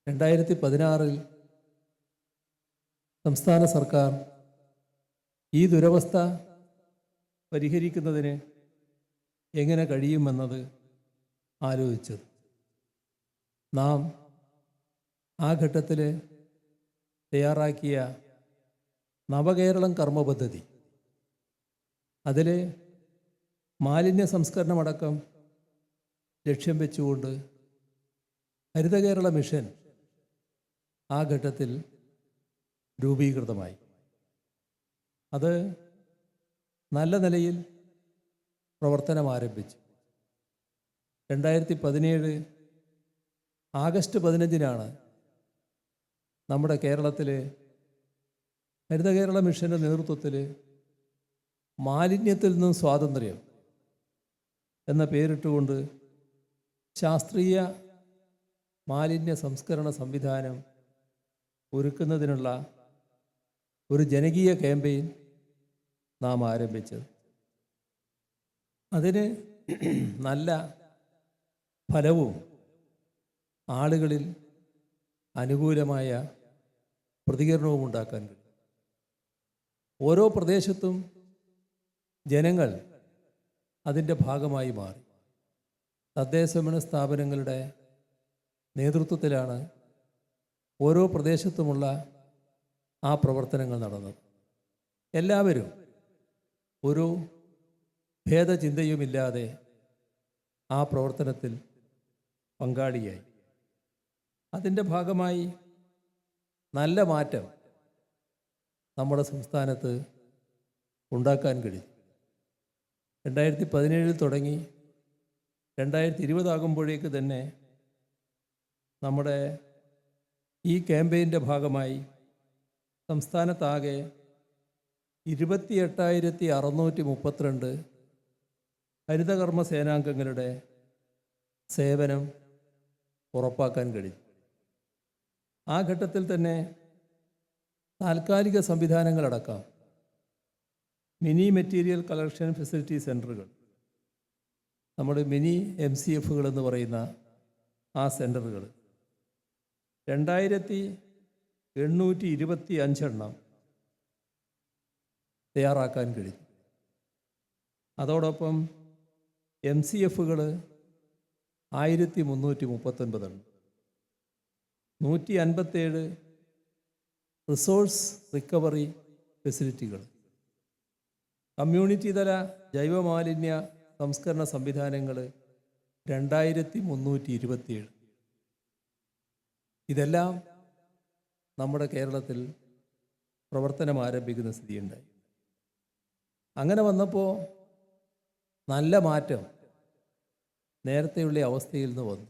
2016 സംസ്ഥാന സർക്കാർ ഈ ദുരവസ്ഥ പരിഹരിക്കുന്നതിന് എങ്ങനെ കഴിയുമെന്നത് ആലോചിച്ചത്. നാം ആ ഘട്ടത്തിൽ തയ്യാറാക്കിയ നവകേരളം കർമ്മ പദ്ധതി, അതിൽ മാലിന്യ സംസ്കരണമടക്കം ലക്ഷ്യം വെച്ചുകൊണ്ട് ഹരിതകേരള മിഷൻ ആ ഘട്ടത്തിൽ രൂപീകൃതമായി. അത് നല്ല നിലയിൽ പ്രവർത്തനം ആരംഭിച്ചു. 2017 ആഗസ്റ്റ് 15 നമ്മുടെ കേരളത്തിൽ ഹരിതകേരള മിഷൻ്റെ നേതൃത്വത്തിൽ മാലിന്യത്തിൽ നിന്നും സ്വാതന്ത്ര്യം എന്ന പേരിട്ടുകൊണ്ട് ശാസ്ത്രീയ മാലിന്യ സംസ്കരണ സംവിധാനം ഒരുക്കുന്നതിനുള്ള ഒരു ജനകീയ ക്യാമ്പയിൻ നാം ആരംഭിച്ചത്. അതിന് നല്ല ഫലവും ആളുകളിൽ അനുകൂലമായ പ്രതികരണവും ഉണ്ടാക്കാൻ കഴിയും. ഓരോ പ്രദേശത്തും ജനങ്ങൾ അതിൻ്റെ ഭാഗമായി മാറി. തദ്ദേശഭരണ സ്ഥാപനങ്ങളുടെ നേതൃത്വത്തിലാണ് ഓരോ പ്രദേശത്തുമുള്ള ആ പ്രവർത്തനങ്ങൾ നടന്നത്. എല്ലാവരും ഒരു ഭേദചിന്തയുമില്ലാതെ ആ പ്രവർത്തനത്തിൽ പങ്കാളിയായി. അതിൻ്റെ ഭാഗമായി നല്ല മാറ്റം നമ്മുടെ സംസ്ഥാനത്ത് ഉണ്ടാക്കാൻ കഴിയും. 2017 തുടങ്ങി 2020 ആകുമ്പോഴേക്ക് തന്നെ നമ്മുടെ ഈ ക്യാമ്പയിൻ്റെ ഭാഗമായി സംസ്ഥാനത്താകെ 28,632 ഹരിതകർമ്മ സേനാംഗങ്ങളുടെ സേവനം ഉറപ്പാക്കാൻ കഴിയും. ആ ഘട്ടത്തിൽ തന്നെ താൽക്കാലിക സംവിധാനങ്ങളടക്കം മിനി മെറ്റീരിയൽ കളക്ഷൻ ഫെസിലിറ്റി സെൻ്ററുകൾ, നമ്മുടെ മിനി MCFകൾ എന്ന് പറയുന്ന ആ സെൻ്ററുകൾ 2,825 തയ്യാറാക്കാൻ കഴിയും. അതോടൊപ്പം MCFകൾ 1,339, 157 റിസോഴ്സ് റിക്കവറി ഫെസിലിറ്റികൾ, കമ്മ്യൂണിറ്റി തല ജൈവമാലിന്യ സംസ്കരണ സംവിധാനങ്ങൾ 2,327. ഇതെല്ലാം നമ്മുടെ കേരളത്തിൽ പ്രവർത്തനം ആരംഭിക്കുന്ന സ്ഥിതിയുണ്ടായി. അങ്ങനെ വന്നപ്പോൾ നല്ല മാറ്റം നേരത്തെയുള്ള അവസ്ഥയിൽ നിന്ന് വന്നു.